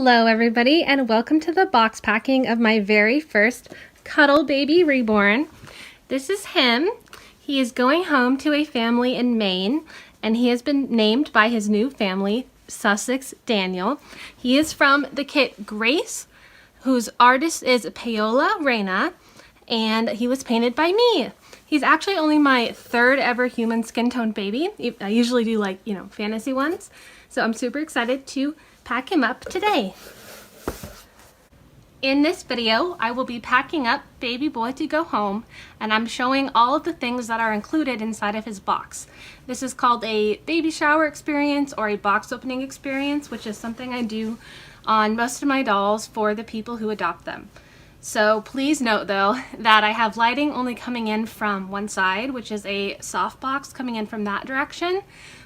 Hello everybody, and welcome to the box packing of my very first Cuddle baby Reborn. This is him. He is going home to a family in Maine, and he has been named by his new family, Sussex Daniel. He is from the kit Grace, whose artist is Paola Reina, and he was painted by me. He's actually only my third ever human skin tone baby. I usually do fantasy ones. So I'm super excited to pack him up today. In this video, I will be packing up baby boy to go home, and I'm showing all of the things that are included inside of his box. This is called a baby shower experience or a box opening experience, which is something I do on most of my dolls for the people who adopt them. So please note though that I have lighting only coming in from one side, which is a soft box coming in from that direction,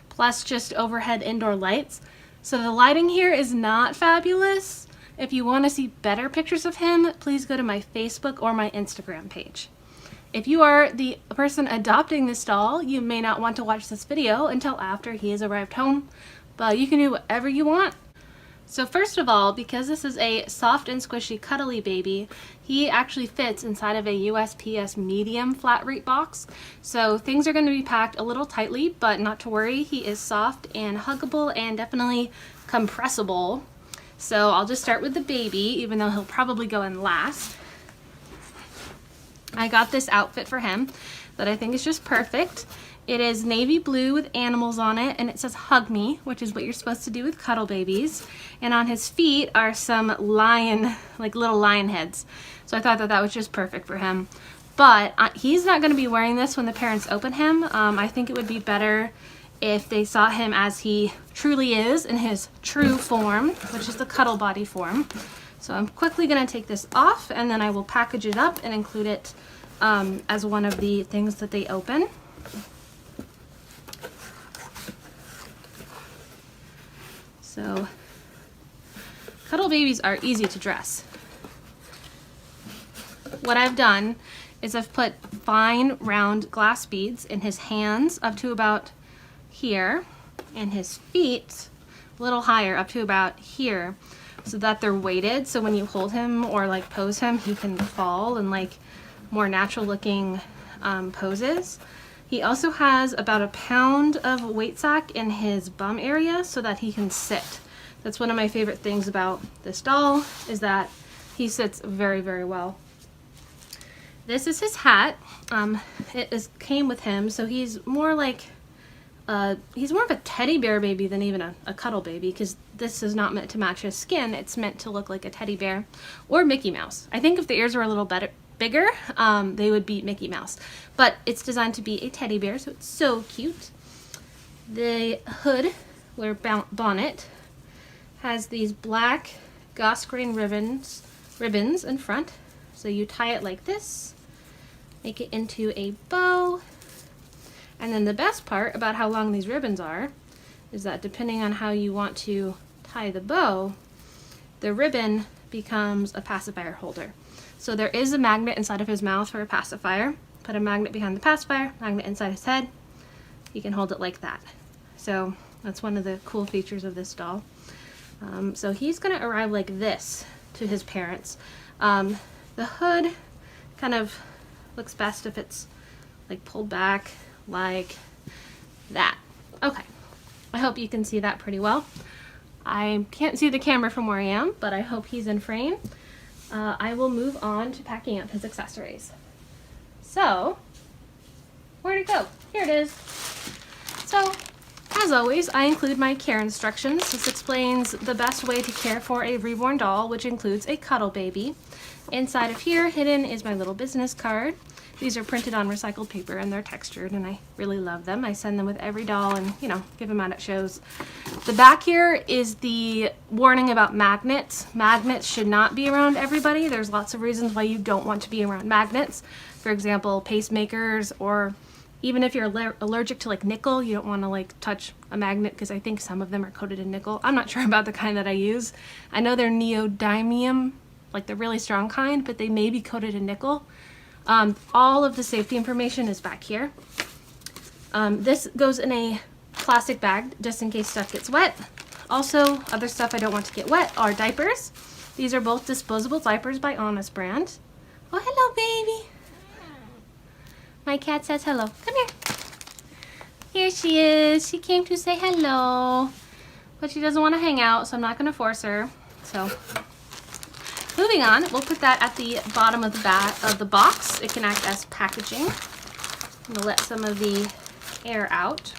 plus just overhead indoor lights. So the lighting here is not fabulous. If you want to see better pictures of him, please go to my Facebook or my Instagram page. If you are the person adopting this doll, you may not want to watch this video until after he has arrived home, but you can do whatever you want. So first of all, because this is a soft and squishy cuddly baby, he actually fits inside of a USPS medium flat rate box. So things are going to be packed a little tightly, but not to worry, he is soft and huggable and definitely compressible. So I'll just start with the baby, even though he'll probably go in last. I got this outfit for him that I think is just perfect. It is navy blue with animals on it, and it says hug me, which is what you're supposed to do with cuddle babies. And on his feet are some lion, like little lion heads. So I thought that that was just perfect for him. But he's not going to be wearing this when the parents open him. I think it would be better if they saw him as he truly is in his true form, which is the cuddle body form. So I'm quickly going to take this off, and then I will package it up and include it as one of the things that they open. So, cuddle babies are easy to dress. What I've done is I've put fine round glass beads in his hands up to about here, and his feet a little higher up to about here, so that they're weighted, so when you hold him or like pose him, he can fall in like more natural looking poses. He also has about a pound of weight sack in his bum area so that he can sit. That's one of my favorite things about this doll, is that he sits very, very well. This is his hat. Came with him, so he's more like he's more of a teddy bear baby than even a cuddle baby, because this is not meant to match his skin. It's meant to look like a teddy bear or Mickey Mouse. I think if the ears were a little bigger, they would be Mickey Mouse, but it's designed to be a teddy bear, so it's so cute. The hood, or bonnet, has these black goss grain ribbons in front, so you tie it like this, make it into a bow, and then the best part about how long these ribbons are is that depending on how you want to tie the bow, the ribbon becomes a pacifier holder. So there is a magnet inside of his mouth for a pacifier. Put a magnet behind the pacifier, magnet inside his head. You can hold it like that. So that's one of the cool features of this doll. So he's going to arrive like this to his parents. The hood kind of looks best if it's like pulled back like that. Okay, I hope you can see that pretty well. I can't see the camera from where I am, but I hope he's in frame. I will move on to packing up his accessories. So, where'd it go? Here it is. So, as always, I include my care instructions. This explains the best way to care for a reborn doll, which includes a cuddle baby. Inside of here, hidden, is my little business card. These are printed on recycled paper, and they're textured, and I really love them. I send them with every doll and, give them out at shows. The back here is the warning about magnets. Magnets should not be around everybody. There's lots of reasons why you don't want to be around magnets. For example, pacemakers, or even if you're allergic to like nickel, you don't want to like touch a magnet, because I think some of them are coated in nickel. I'm not sure about the kind that I use. I know they're neodymium, like the really strong kind, but they may be coated in nickel. All of the safety information is back here. This goes in a plastic bag just in case stuff gets wet. Also, other stuff I don't want to get wet are diapers. These are both disposable diapers by Honest Brand. Oh, hello, baby. My cat says hello. Come here. Here she is. She came to say hello. But she doesn't want to hang out, so I'm not going to force her. So, moving on, we'll put that at the bottom of the box. It can act as packaging. I'm going to let some of the air out.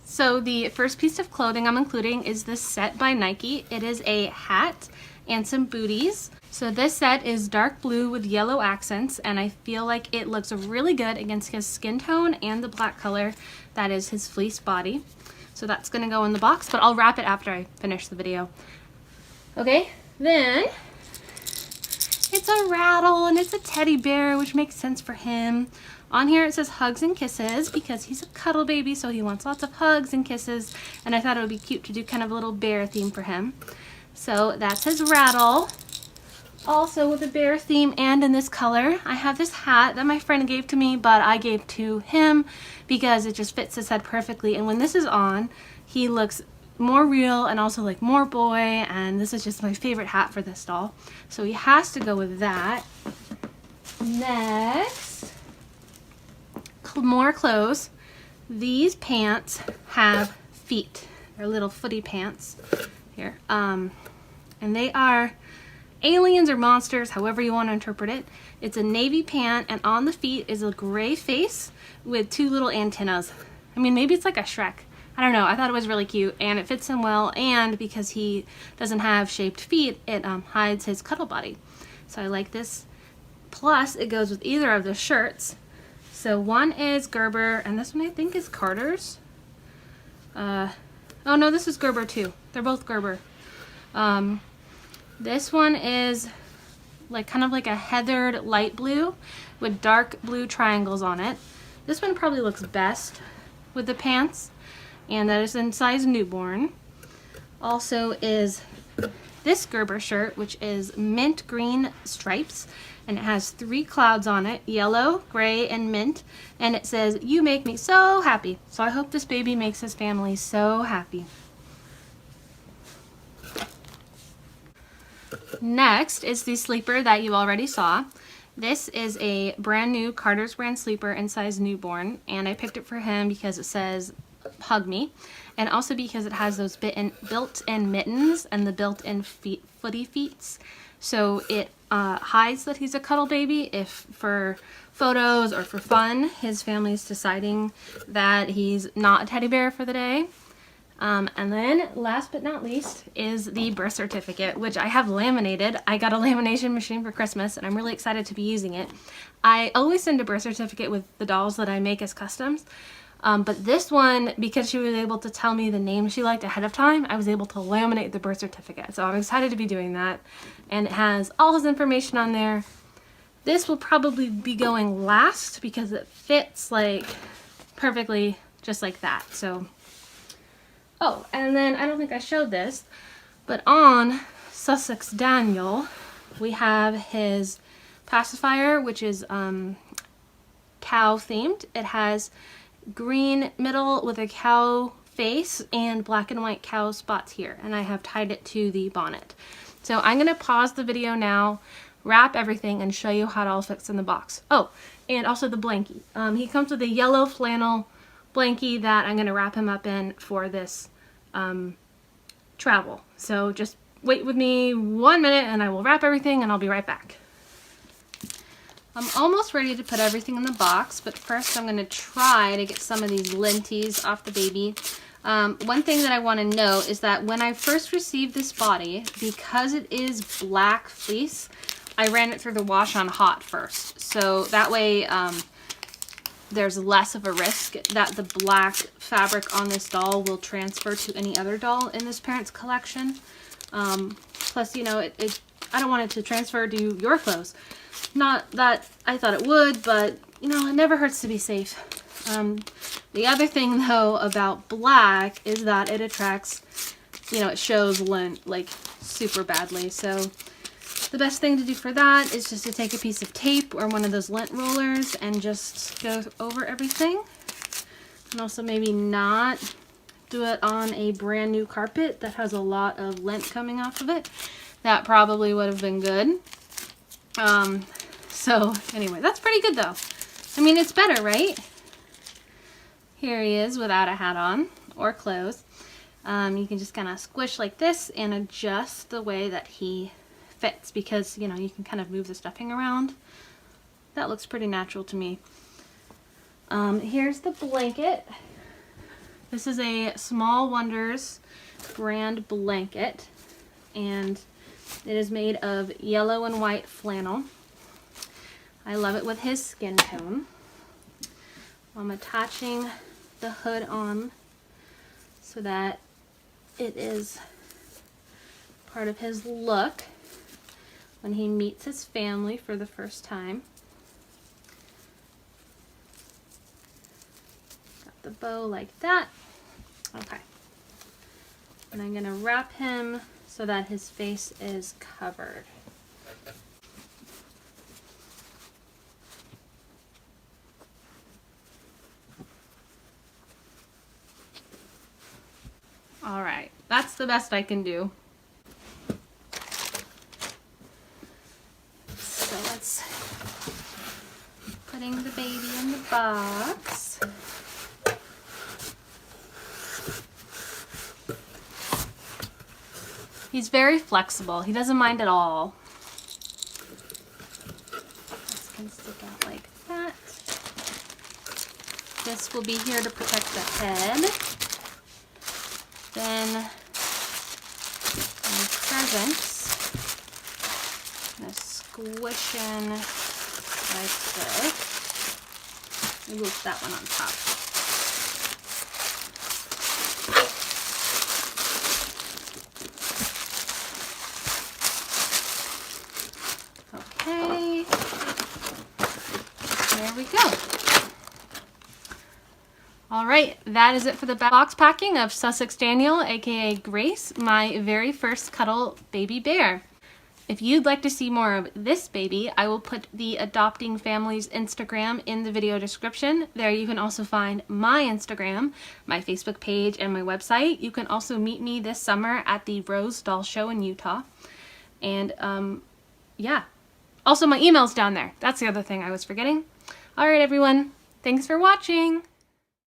So the first piece of clothing I'm including is this set by Nike. It is a hat and some booties. So this set is dark blue with yellow accents, and I feel like it looks really good against his skin tone and the black color that is his fleece body. So that's gonna go in the box, but I'll wrap it after I finish the video. Okay, then it's a rattle and it's a teddy bear, which makes sense for him. On here it says hugs and kisses because he's a cuddle baby, so he wants lots of hugs and kisses, and I thought it would be cute to do kind of a little bear theme for him. So that's his rattle. Also with a bear theme and in this color, I have this hat that my friend gave to me, but I gave to him because it just fits his head perfectly, and when this is on, he looks more real and also like more boy, and this is just my favorite hat for this doll. So he has to go with that. Next, more clothes. These pants have feet. They're little footy pants here. And they are aliens or monsters, however you want to interpret it. It's a navy pant, and on the feet is a gray face with two little antennas. I mean, maybe it's like a Shrek. I don't know. I thought it was really cute, and it fits him well, and because he doesn't have shaped feet, it hides his cuddle body. So I like this. Plus, it goes with either of the shirts. So one is Gerber, and this one I think is Carter's. Oh no, this is Gerber too. They're both Gerber. This one is like kind of like a heathered light blue with dark blue triangles on it. This one probably looks best with the pants, and that is in size newborn. Also is this Gerber shirt, which is mint green stripes, and it has 3 clouds on it, yellow, gray, and mint, and it says, "You make me so happy." So I hope this baby makes his family so happy. Next is the sleeper that you already saw. This is a brand new Carter's brand sleeper in size newborn, and I picked it for him because it says hug me, and also because it has those built-in mittens and the built-in footy feet. So it hides that he's a cuddle baby if for photos or for fun his family's deciding that he's not a teddy bear for the day. And then last but not least is the birth certificate, which I have laminated. I got a lamination machine for Christmas, and I'm really excited to be using it. I always send a birth certificate with the dolls that I make as customs. But this one, because she was able to tell me the name she liked ahead of time, I was able to laminate the birth certificate. So I'm excited to be doing that. And it has all his information on there. This will probably be going last because it fits like perfectly just like that. So, oh, and then I don't think I showed this, but on Sussex Daniel, we have his pacifier, which is cow themed. It has green middle with a cow face and black and white cow spots here, and I have tied it to the bonnet. So I'm going to pause the video now, wrap everything, and show you how it all fits in the box. Oh, and also the blankie. He comes with a yellow flannel blankie that I'm going to wrap him up in for this travel. So just wait with me 1 minute and I will wrap everything and I'll be right back. I'm almost ready to put everything in the box, but first I'm going to try to get some of these linties off the baby. One thing that I want to note is that when I first received this body, because it is black fleece, I ran it through the wash on hot first. So that way there's less of a risk that the black fabric on this doll will transfer to any other doll in this parent's collection. Plus, you know, I don't want it to transfer to your clothes. Not that I thought it would, but, you know, it never hurts to be safe. The other thing, though, about black is that it attracts, you know, it shows lint, like, super badly. So the best thing to do for that is just to take a piece of tape or one of those lint rollers and just go over everything. And also maybe not do it on a brand new carpet that has a lot of lint coming off of it, that probably would have been good. So anyway, that's pretty good though. I mean, it's better, right? Here he is without a hat on or clothes. You can just kind of squish like this and adjust the way that he fits, because, you know, you can kind of move the stuffing around. That looks pretty natural to me. Here's the blanket. This is a Small Wonders brand blanket, and it is made of yellow and white flannel. I love it with his skin tone. I'm attaching the hood on so that it is part of his look when he meets his family for the first time. Got the bow like that. Okay. And I'm going to wrap him so that his face is covered. All right, that's the best I can do. So let's putting the baby in the box. He's very flexible. He doesn't mind at all. This can stick out like that. This will be here to protect the head. Then my presents, I'm going to squish in like this. Move that one on top. Okay, there we go. All right, that is it for the box packing of Sussex Daniel, aka Grace, my very first Cuddle baby bear. If you'd like to see more of this baby, I will put the Adopting Families Instagram in the video description. There you can also find my Instagram, my Facebook page, and my website. You can also meet me this summer at the Rose Doll Show in Utah. And yeah, also my email's down there. That's the other thing I was forgetting. All right, everyone, thanks for watching.